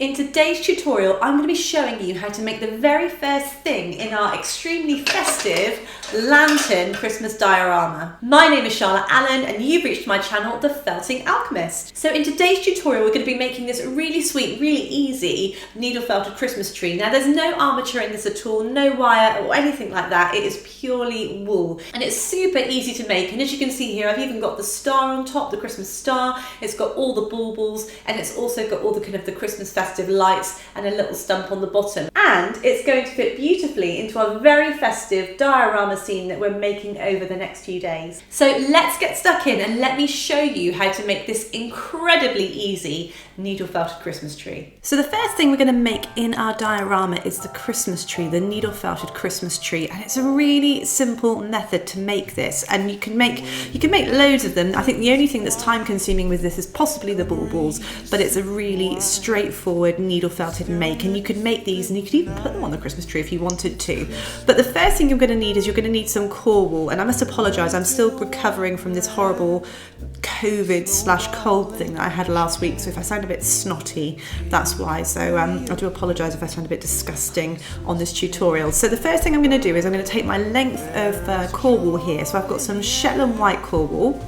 In today's tutorial, I'm going to be showing you how to make the very first thing in our extremely festive lantern Christmas diorama. My name is Charlotte Allen and you've reached my channel, The Felting Alchemist. So in today's tutorial, we're going to be making this really sweet, really easy needle felted Christmas tree. Now there's no armature in this at all, no wire or anything like that. It is purely wool and it's super easy to make. And as you can see here, I've even got the star on top, the Christmas star. It's got all the baubles and it's also got all the kind of the Christmas festive lights and a little stump on the bottom. And it's going to fit beautifully into our very festive diorama scene that we're making over the next few days. So let's get stuck in and let me show you how to make this incredibly easy needle felted Christmas tree. So the first thing we're going to make in our diorama is the Christmas tree, the needle felted Christmas tree, and it's a really simple method to make this, and you can make loads of them. I think the only thing that's time consuming with this is possibly the baubles, but it's a really straightforward needle felted make, and you could make these and you could even put them on the Christmas tree if you wanted to. But the first thing you're going to need is you're going to need some core wool, and I must apologise, I'm still recovering from this horrible COVID/cold thing that I had last week, so if I sound a bit snotty, that's why. So I do apologise if I sound a bit disgusting on this tutorial. So the first thing I'm going to do is I'm going to take my length of core wool here. So I've got some Shetland white core wool,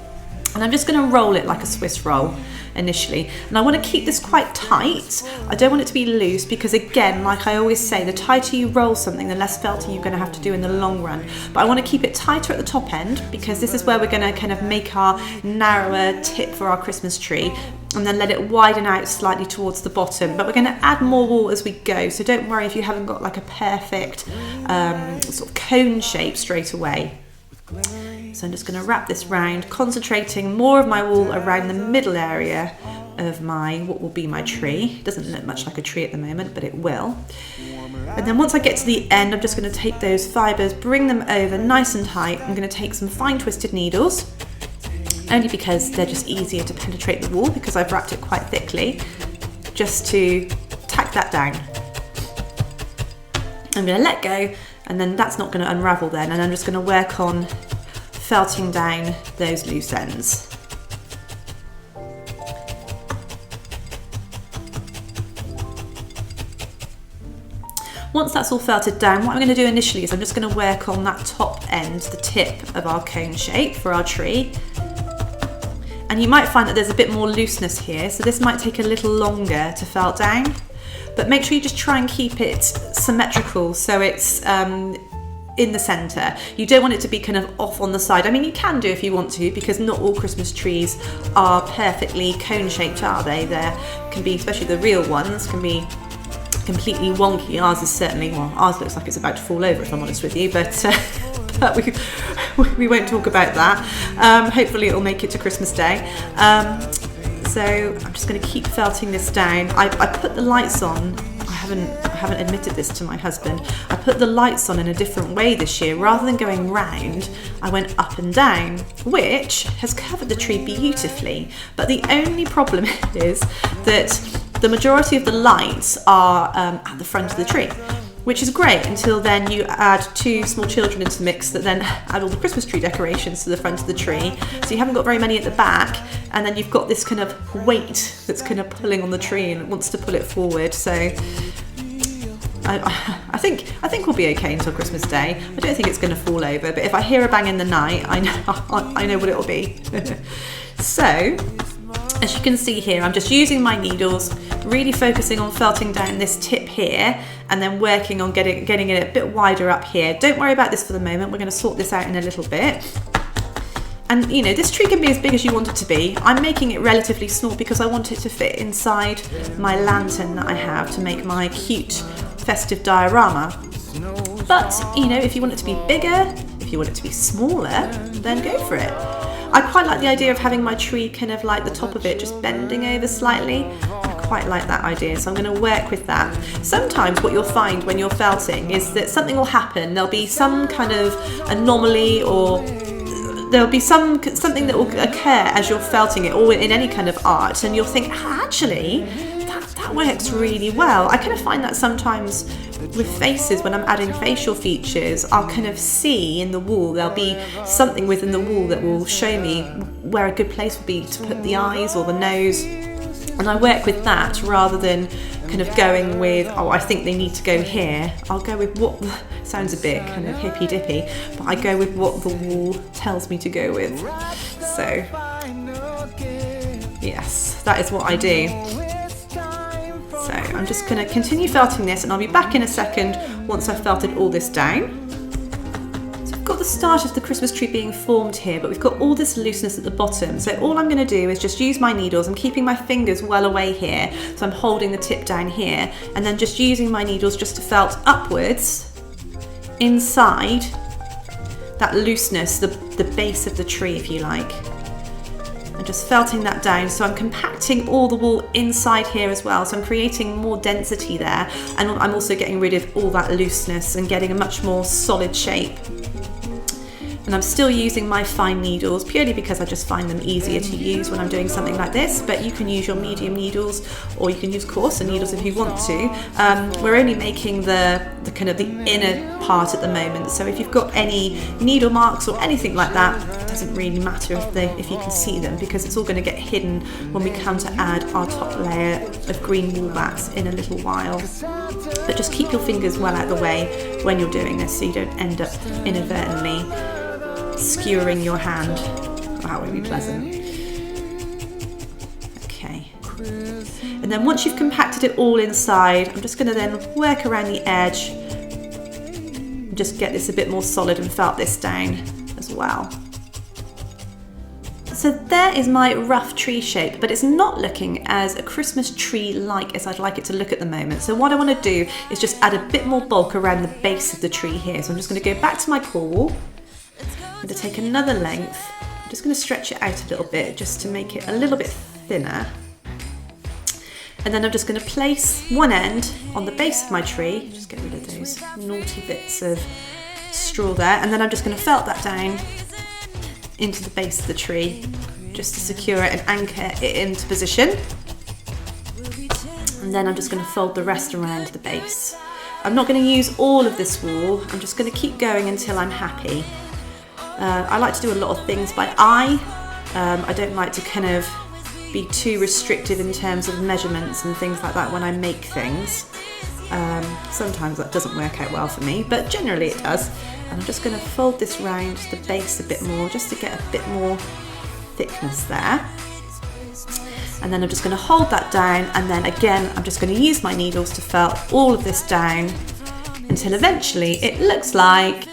and I'm just going to roll it like a Swiss roll initially, and I want to keep this quite tight. I don't want it to be loose because, again, like I always say, the tighter you roll something, the less felting you're going to have to do in the long run. But I want to keep it tighter at the top end because this is where we're going to kind of make our narrower tip for our Christmas tree, and then let it widen out slightly towards the bottom. But we're going to add more wool as we go, so don't worry if you haven't got like a perfect sort of cone shape straight away. So I'm just going to wrap this round, concentrating more of my wool around the middle area of what will be my tree. It doesn't look much like a tree at the moment, but it will. And then once I get to the end, I'm just going to take those fibres, bring them over nice and tight. I'm going to take some fine twisted needles, only because they're just easier to penetrate the wool because I've wrapped it quite thickly, just to tack that down. I'm going to let go, and then that's not going to unravel then, and I'm just going to work on felting down those loose ends. Once that's all felted down, what I'm going to do initially is I'm just going to work on that top end, the tip of our cone shape for our tree. And you might find that there's a bit more looseness here, so this might take a little longer to felt down. But make sure you just try and keep it symmetrical so it's in the centre. You don't want it to be kind of off on the side. I mean, you can do if you want to, because not all Christmas trees are perfectly cone shaped, are they? There can be, especially the real ones, can be completely wonky. Ours is certainly, well, ours looks like it's about to fall over if I'm honest with you, but we won't talk about that. Hopefully it'll make it to Christmas Day. So I'm just going to keep felting this down. I put the lights on. I haven't admitted this to my husband. I put the lights on in a different way this year. Rather than going round, I went up and down, which has covered the tree beautifully. But the only problem is that the majority of the lights are at the front of the tree, which is great until then you add two small children into the mix that then add all the Christmas tree decorations to the front of the tree. So you haven't got very many at the back, and then you've got this kind of weight that's kind of pulling on the tree and it wants to pull it forward. So I think we'll be okay until Christmas Day. I don't think it's going to fall over, but if I hear a bang in the night, I know what it'll be. So, as you can see here, I'm just using my needles, really focusing on felting down this tip here, and then working on getting it a bit wider up here. Don't worry about this for the moment. We're going to sort this out in a little bit. And you know, this tree can be as big as you want it to be. I'm making it relatively small because I want it to fit inside my lantern that I have to make my cute festive diorama. But you know, if you want it to be bigger, if you want it to be smaller, then go for it. I quite like the idea of having my tree kind of like the top of it just bending over slightly. I quite like that idea, so I'm going to work with that. Sometimes what you'll find when you're felting is that something will happen. There'll be some kind of anomaly, or there'll be something that will occur as you're felting it, or in any kind of art, and you'll think, actually, that works really well. I kind of find that sometimes with faces, when I'm adding facial features, I'll kind of see in the wool, there'll be something within the wool that will show me where a good place would be to put the eyes or the nose. And I work with that rather than kind of going with, oh, I think they need to go here, I'll go with what, sounds a bit kind of hippy dippy, but I go with what the wall tells me to go with. So yes, that is what I do. So I'm just going to continue felting this, and I'll be back in a second once I've felted all this down. So I've got the start of the Christmas tree being formed here, but we've got all this looseness at the bottom. So all I'm going to do is just use my needles. I'm keeping my fingers well away here, so I'm holding the tip down here, and then just using my needles just to felt upwards inside that looseness, the base of the tree, if you like. And just felting that down, so I'm compacting all the wool inside here as well, so I'm creating more density there, and I'm also getting rid of all that looseness and getting a much more solid shape. And I'm still using my fine needles purely because I just find them easier to use when I'm doing something like this, but you can use your medium needles, or you can use coarser needles if you want to. We're only making the kind of the inner part at the moment, so if you've got any needle marks or anything like that, it doesn't really matter if you can see them, because it's all going to get hidden when we come to add our top layer of green wool bats in a little while. But just keep your fingers well out of the way when you're doing this, so you don't end up inadvertently skewering your hand. That would be pleasant. Okay. And then once you've compacted it all inside, I'm just going to then work around the edge and just get this a bit more solid and felt this down as well. So there is my rough tree shape, but it's not looking as a Christmas tree-like as I'd like it to look at the moment. So what I want to do is just add a bit more bulk around the base of the tree here. So I'm just going to go back to my core wool. I'm going to take another length. I'm just going to stretch it out a little bit just to make it a little bit thinner. And then I'm just going to place one end on the base of my tree. Just get rid of those naughty bits of straw there. And then I'm just going to felt that down into the base of the tree just to secure it and anchor it into position. And then I'm just going to fold the rest around the base. I'm not going to use all of this wool. I'm just going to keep going until I'm happy. I like to do a lot of things by eye. I don't like to kind of be too restrictive in terms of measurements and things like that when I make things. Sometimes that doesn't work out well for me, but generally it does. And I'm just going to fold this round the base a bit more, just to get a bit more thickness there. And then I'm just going to hold that down, and then again I'm just going to use my needles to felt all of this down until eventually it looks like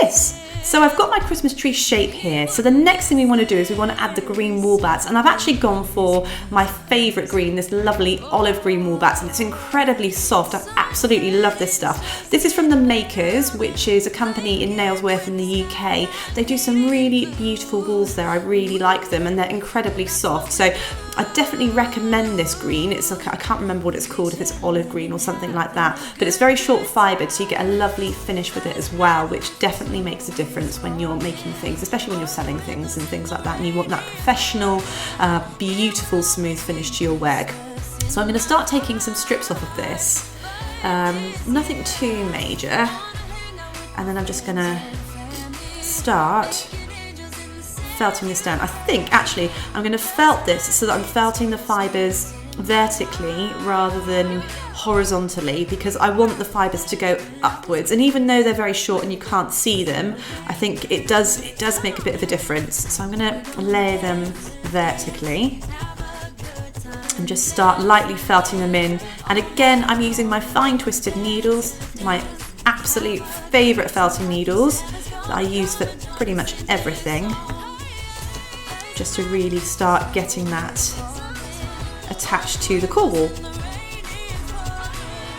this. So I've got my Christmas tree shape here. So the next thing we want to do is we want to add the green wool bats, and I've actually gone for my favourite green, this lovely olive green wool bats, and it's incredibly soft. I absolutely love this stuff. This is from The Makers, which is a company in Nailsworth in the UK. They do some really beautiful wools there. I really like them, and they're incredibly soft. So I definitely recommend this green. It's like, I can't remember what it's called, if it's olive green or something like that, but it's very short fibred, so you get a lovely finish with it as well, which definitely makes a difference when you're making things, especially when you're selling things and things like that, and you want that professional, beautiful, smooth finish to your work. So I'm going to start taking some strips off of this, nothing too major, and then I'm just going to start felting this down. I think actually I'm going to felt this so that I'm felting the fibres vertically rather than horizontally, because I want the fibres to go upwards, and even though they're very short and you can't see them, I think it does make a bit of a difference. So I'm going to layer them vertically and just start lightly felting them in. And again, I'm using my fine twisted needles, my absolute favourite felting needles that I use for pretty much everything, just to really start getting that attached to the core wall.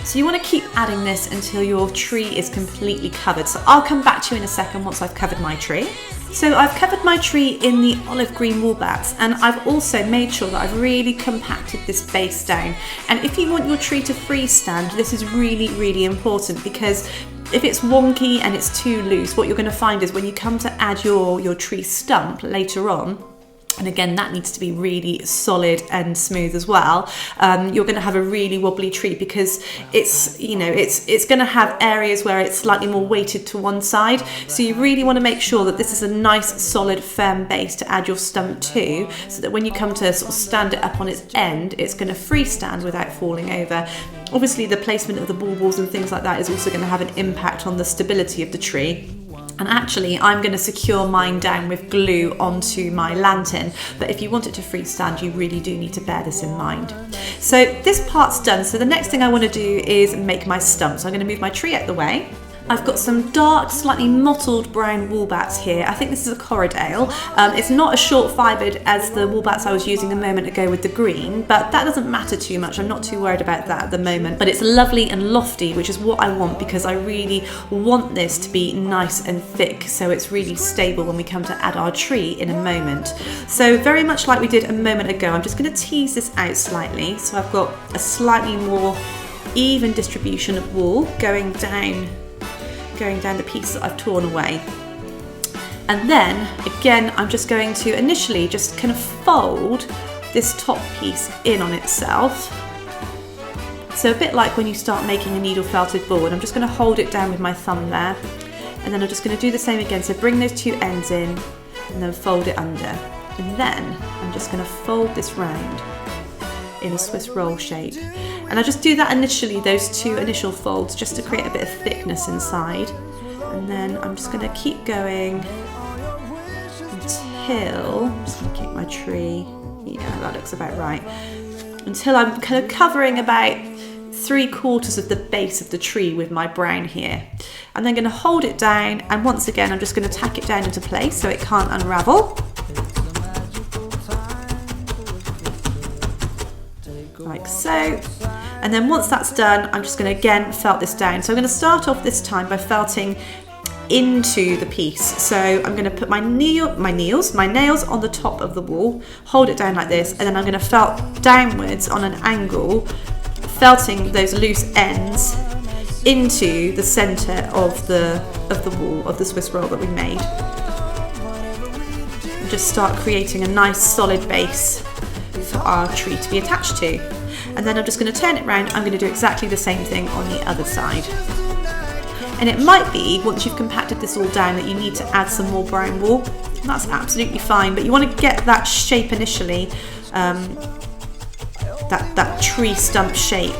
So you want to keep adding this until your tree is completely covered. So I'll come back to you in a second once I've covered my tree. So I've covered my tree in the olive green wool bats, and I've also made sure that I've really compacted this base down. And if you want your tree to freestand, this is really, really important, because if it's wonky and it's too loose, what you're going to find is when you come to add your tree stump later on, And again, that needs to be really solid and smooth as well. You're going to have a really wobbly tree because it's, you know, it's going to have areas where it's slightly more weighted to one side. So you really want to make sure that this is a nice, solid, firm base to add your stump to, so that when you come to sort of stand it up on its end, it's going to freestand without falling over. Obviously, the placement of the baubles and things like that is also going to have an impact on the stability of the tree. And actually, I'm going to secure mine down with glue onto my lantern. But if you want it to freestand, you really do need to bear this in mind. So this part's done. So the next thing I want to do is make my stump. So I'm going to move my tree out of the way. I've got some dark, slightly mottled brown wool bats here. I think this is a Corriedale. It's not as short fibred as the wool bats I was using a moment ago with the green, but that doesn't matter too much. I'm not too worried about that at the moment. But it's lovely and lofty, which is what I want, because I really want this to be nice and thick, so it's really stable when we come to add our tree in a moment. So very much like we did a moment ago, I'm just going to tease this out slightly. So I've got a slightly more even distribution of wool going down the piece that I've torn away. And then again, I'm just going to initially just kind of fold this top piece in on itself. So a bit like when you start making a needle felted board, I'm just going to hold it down with my thumb there, and then I'm just going to do the same again. So bring those two ends in and then fold it under, and then I'm just going to fold this round in a Swiss roll shape. And I just do that initially, those two initial folds, just to create a bit of thickness inside. And then I'm just going to keep going until, I'm just going to keep my tree, yeah, that looks about right, until I'm kind of covering about 3/4 of the base of the tree with my brown here. I'm then going to hold it down, and once again I'm just going to tack it down into place so it can't unravel. Like so. And then once that's done, I'm just going to again felt this down. So I'm going to start off this time by felting into the piece. So I'm going to put my nails on the top of the wool, hold it down like this, and then I'm going to felt downwards on an angle, felting those loose ends into the centre of the wool of the Swiss roll that we made. And just start creating a nice solid base for our tree to be attached to. And then I'm just going to turn it around. I'm going to do exactly the same thing on the other side. And it might be, once you've compacted this all down, that you need to add some more brown wool. That's absolutely fine, but you want to get that shape initially, that tree stump shape,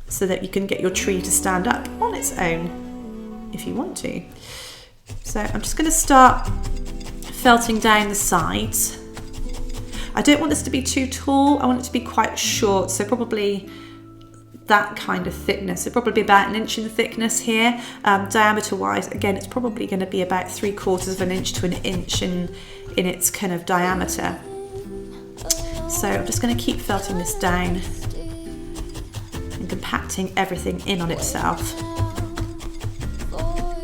so that you can get your tree to stand up on its own if you want to. So I'm just going to start felting down the sides. I don't want this to be too tall, I want it to be quite short, so probably that kind of thickness, so probably about 1 inch in thickness here. Diameter wise, again, it's probably going to be about 3/4 inch to 1 inch in its kind of diameter. So I'm just going to keep felting this down and compacting everything in on itself.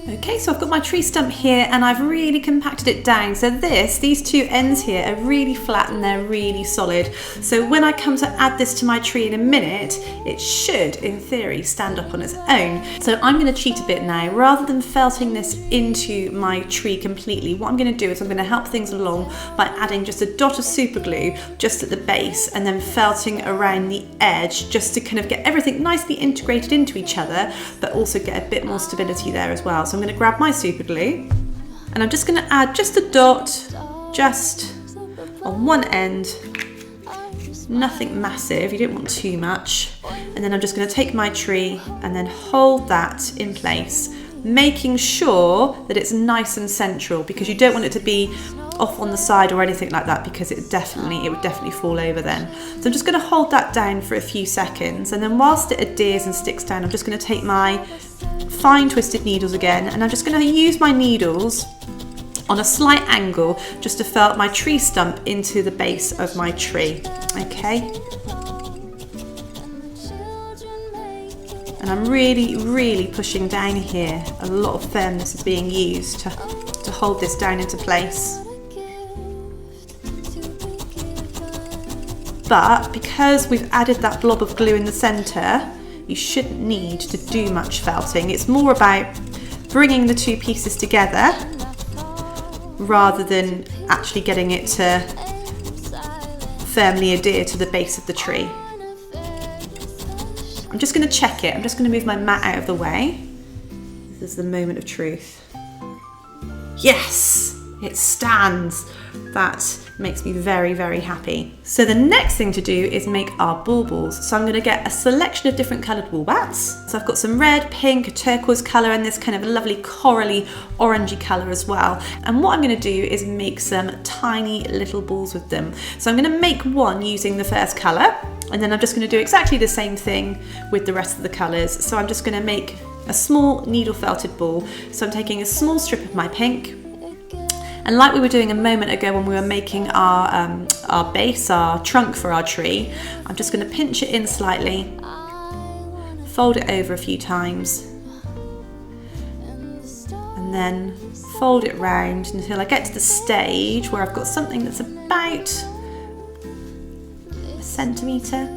Okay, so I've got my tree stump here and I've really compacted it down. So these two ends here are really flat and they're really solid. So when I come to add this to my tree in a minute, it should, in theory, stand up on its own. So I'm going to cheat a bit now. Rather than felting this into my tree completely, what I'm going to do is I'm going to help things along by adding just a dot of super glue just at the base and then felting around the edge just to kind of get everything nicely integrated into each other, but also get a bit more stability there as well. So I'm going to grab my super glue and I'm just going to add just a dot just on one end, nothing massive, you don't want too much, and then I'm just going to take my tree and then hold that in place, making sure that it's nice and central, because you don't want it to be off on the side or anything like that, because it would definitely fall over then. So I'm just going to hold that down for a few seconds, and then whilst it adheres and sticks down, I'm just going to take my fine twisted needles again, and I'm just going to use my needles on a slight angle just to felt my tree stump into the base of my tree. Okay, and I'm really pushing down here. A lot of firmness is being used to hold this down into place. But because we've added that blob of glue in the centre, you shouldn't need to do much felting. It's more about bringing the two pieces together rather than actually getting it to firmly adhere to the base of the tree. I'm just going to check it. I'm just going to move my mat out of the way. This is the moment of truth. Yes, it stands. That makes me very, very happy. So the next thing to do is make our baubles. So I'm going to get a selection of different coloured wool bats. So I've got some red, pink, a turquoise colour, and this kind of lovely corally orangey colour as well. And what I'm going to do is make some tiny little balls with them. So I'm going to make one using the first colour, and then I'm just going to do exactly the same thing with the rest of the colours. So I'm just going to make a small needle felted ball. So I'm taking a small strip of my pink, and like we were doing a moment ago when we were making our base, our trunk for our tree, I'm just going to pinch it in slightly, fold it over a few times, and then fold it round until I get to the stage where I've got something that's about a centimetre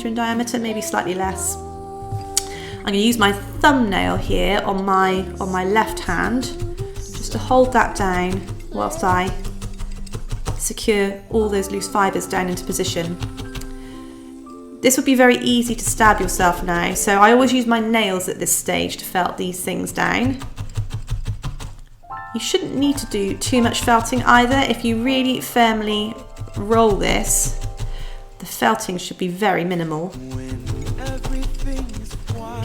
in diameter, maybe slightly less. I'm going to use my thumbnail here on my left hand just to hold that down whilst I secure all those loose fibres down into position. This would be very easy to stab yourself now, so I always use my nails at this stage to felt these things down. You shouldn't need to do too much felting either. If you really firmly roll this, the felting should be very minimal.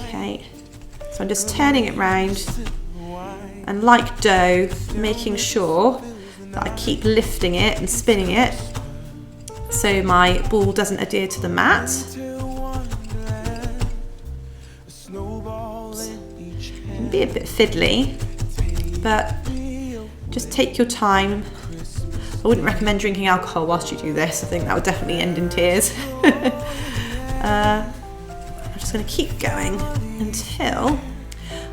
Okay, so I'm just turning it round, and like dough, making sure that I keep lifting it and spinning it so my ball doesn't adhere to the mat. It can be a bit fiddly, but just take your time. I wouldn't recommend drinking alcohol whilst you do this. I think that would definitely end in tears. I'm just going to keep going until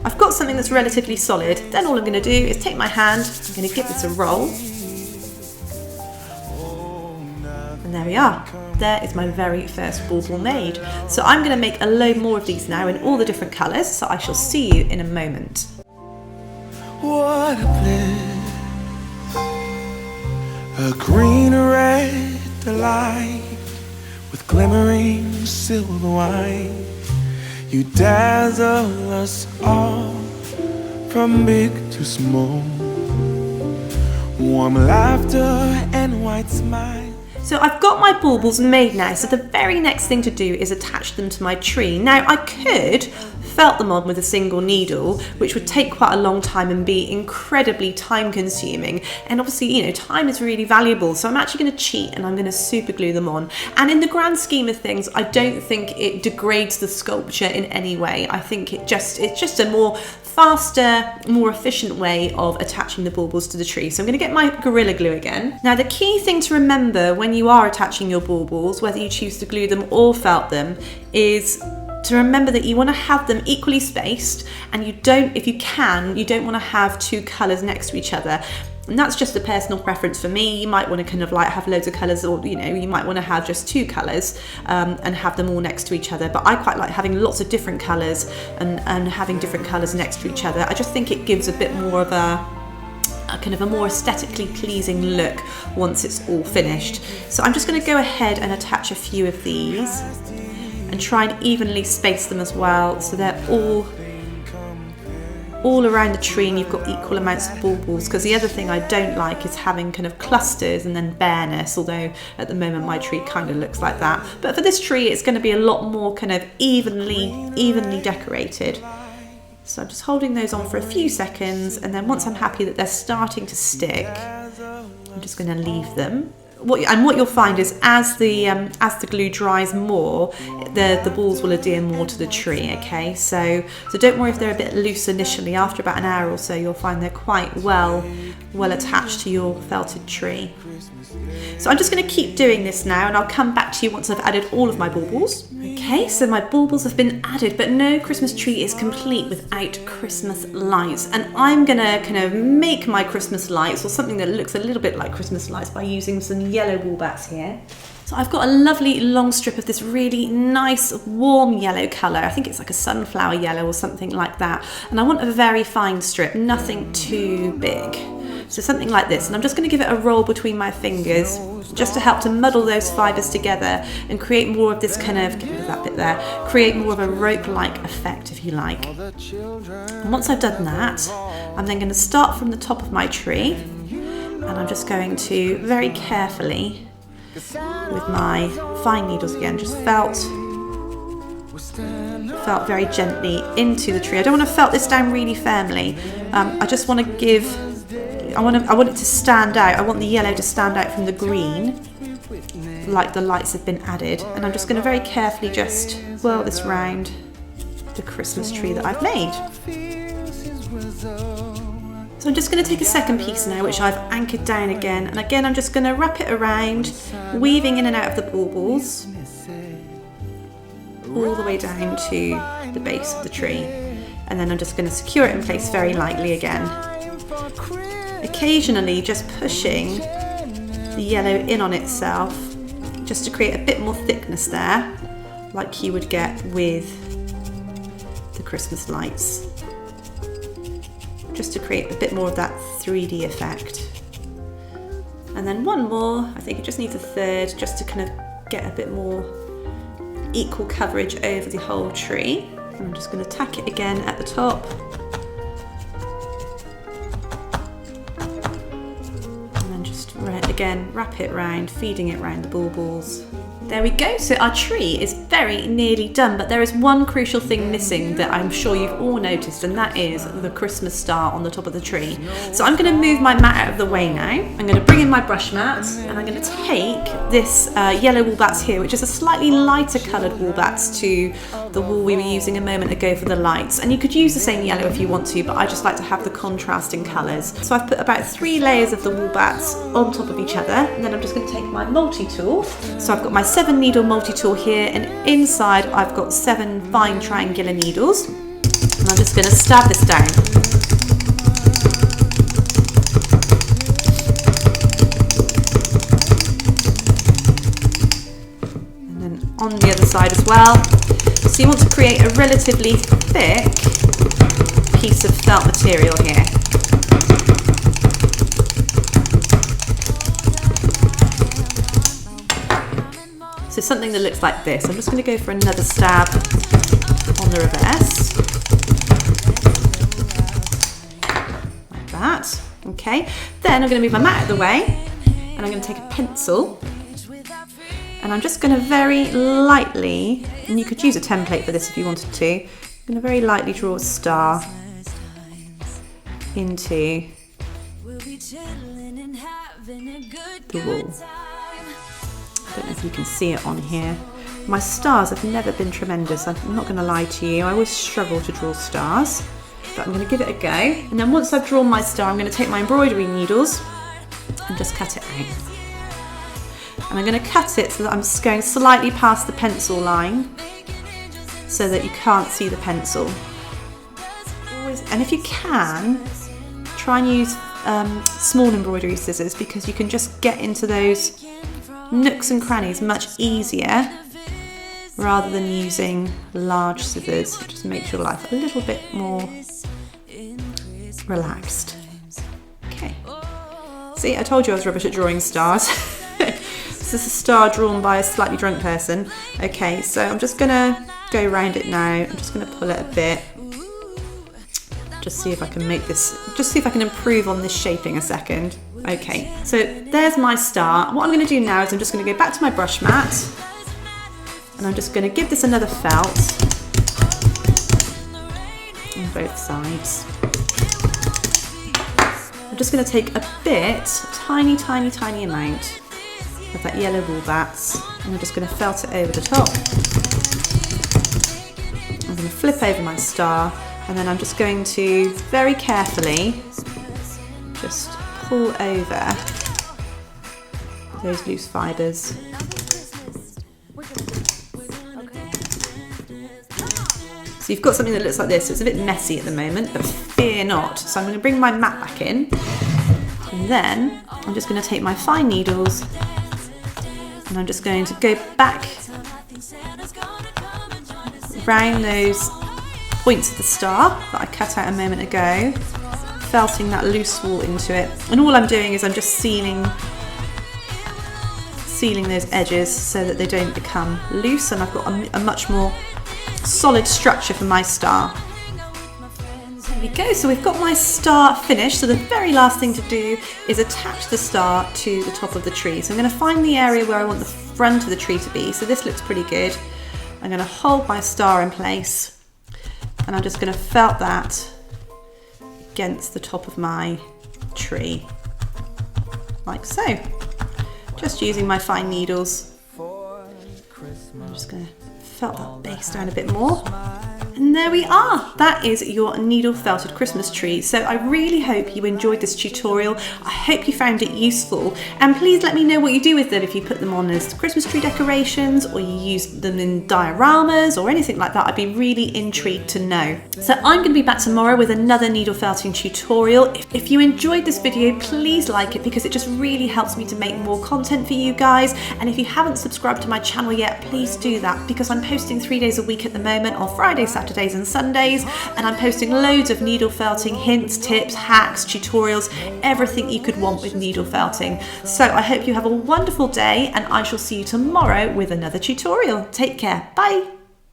I've got something that's relatively solid. Then all I'm going to do is take my hand, I'm going to give this a roll, and there we are. There is my very first bauble made. So I'm going to make a load more of these now in all the different colours, so I shall see you in a moment. What a bliss, a green red delight with glimmering silver wine. You dazzle us all, from big to small. Warm laughter and white smile. So I've got my baubles made now, so the very next thing to do is attach them to my tree. Now I could felt them on with a single needle, which would take quite a long time and be incredibly time consuming. And obviously, you know, time is really valuable. So I'm actually going to cheat and I'm going to super glue them on. And in the grand scheme of things, I don't think it degrades the sculpture in any way. I think it's just a more faster, more efficient way of attaching the baubles to the tree. So I'm going to get my Gorilla Glue again. Now the key thing to remember when you are attaching your baubles, whether you choose to glue them or felt them, is to remember that you want to have them equally spaced, and if you don't want to have two colours next to each other. And that's just a personal preference for me. You might want to kind of like have loads of colours, or you know, you might want to have just two colours and have them all next to each other. But I quite like having lots of different colours and having different colours next to each other. I just think it gives a bit more of a kind of a more aesthetically pleasing look once it's all finished. So I'm just going to go ahead and attach a few of these and try and evenly space them as well, so they're all around the tree and you've got equal amounts of baubles. Because the other thing I don't like is having kind of clusters and then bareness, although at the moment my tree kind of looks like that. But for this tree it's going to be a lot more kind of evenly decorated. So I'm just holding those on for a few seconds, and then once I'm happy that they're starting to stick, I'm just going to leave them. What you'll find is as the glue dries more, the balls will adhere more to the tree. Okay, so don't worry if they're a bit loose initially. After about an hour or so, you'll find they're quite well attached to your felted tree. So I'm just going to keep doing this now, and I'll come back to you once I've added all of my baubles. Okay, so my baubles have been added, but no Christmas tree is complete without Christmas lights. And I'm going to kind of make my Christmas lights, or something that looks a little bit like Christmas lights, by using some yellow wool bats here. So I've got a lovely long strip of this really nice warm yellow colour. I think it's like a sunflower yellow or something like that. And I want a very fine strip, nothing too big. So something like this, and I'm just going to give it a roll between my fingers just to help to muddle those fibres together and create more of this kind of, get rid of that bit there, create more of a rope-like effect if you like. And once I've done that, I'm then going to start from the top of my tree, and I'm just going to very carefully, with my fine needles again, just felt very gently into the tree. I don't want to felt this down really firmly. I just want to give, I want it to stand out. I want the yellow to stand out from the green, like the lights have been added. And I'm just going to very carefully just whirl this round the Christmas tree that I've made. So I'm just going to take a second piece now, which I've anchored down again. And again, I'm just going to wrap it around, weaving in and out of the baubles, all the way down to the base of the tree. And then I'm just going to secure it in place very lightly again. Occasionally just pushing the yellow in on itself, just to create a bit more thickness there, like you would get with the Christmas lights. Just to create a bit more of that 3D effect. And then one more, I think it just needs a third, just to kind of get a bit more equal coverage over the whole tree. And I'm just going to tack it again at the top. And then just again wrap it round, feeding it round the baubles. There we go, so our tree is very nearly done, but there is one crucial thing missing that I'm sure you've all noticed, and that is the Christmas star on the top of the tree. So I'm going to move my mat out of the way now. I'm going to bring in my brush mat, and I'm going to take this yellow wool bats here, which is a slightly lighter coloured wool bats to the wool we were using a moment ago for the lights. And you could use the same yellow if you want to, but I just like to have the contrasting colours. So I've put about 3 layers of the wool bats on top of each other, and then I'm just going to take my multi-tool. So I've got my 7 needle multi-tool here, and inside I've got 7 fine triangular needles, and I'm just going to stab this down. And then on the other side as well. So you want to create a relatively thick piece of felt material here. So something that looks like this. I'm just going to go for another stab on the reverse. Like that. Okay. Then I'm going to move my mat out of the way, and I'm going to take a pencil, and I'm just going to very lightly, and you could use a template for this if you wanted to, I'm going to very lightly draw a star into the wall. I don't know if you can see it on here. My stars have never been tremendous, I'm not going to lie to you. I always struggle to draw stars, but I'm going to give it a go. And then once I've drawn my star, I'm going to take my embroidery needles and just cut it out. And I'm going to cut it so that I'm just going slightly past the pencil line so that you can't see the pencil. And if you can, try and use small embroidery scissors, because you can just get into those nooks and crannies much easier rather than using large scissors. It just makes your life a little bit more relaxed. Okay. See, I told you I was rubbish at drawing stars. This is a star drawn by a slightly drunk person. Okay, so I'm just gonna go around it now. I'm just gonna pull it a bit. Just see if I can make this, just see if I can improve on this shaping a second. Okay, so there's my star. What I'm going to do now is I'm just going to go back to my brush mat, and I'm just going to give this another felt on both sides. I'm just going to take a bit, tiny amount of that yellow wool bats, and I'm just going to felt it over the top. I'm going to flip over my star, and then I'm just going to very carefully just pull over those loose fibres. So you've got something that looks like this. It's a bit messy at the moment, but fear not. So I'm going to bring my mat back in, and then I'm just going to take my fine needles, and I'm just going to go back around those points of the star that I cut out a moment ago, felting that loose wool into it. And all I'm doing is I'm just sealing those edges so that they don't become loose, and I've got a much more solid structure for my star. There we go, so we've got my star finished. So the very last thing to do is attach the star to the top of the tree. So I'm going to find the area where I want the front of the tree to be. So this looks pretty good. I'm going to hold my star in place, and I'm just going to felt that against the top of my tree, like so. Just using my fine needles. I'm just going to felt that base down a bit more. And there we are. That is your needle felted Christmas tree. So I really hope you enjoyed this tutorial. I hope you found it useful. And please let me know what you do with them, if you put them on as Christmas tree decorations or you use them in dioramas or anything like that. I'd be really intrigued to know. So I'm going to be back tomorrow with another needle felting tutorial. If you enjoyed this video, please like it, because it just really helps me to make more content for you guys. And if you haven't subscribed to my channel yet, please do that, because I'm posting 3 days a week at the moment, on Fridays, Saturdays and Sundays, and I'm posting loads of needle felting hints, tips, hacks, tutorials, everything you could want with needle felting. So I hope you have a wonderful day, and I shall see you tomorrow with another tutorial. Take care. Bye.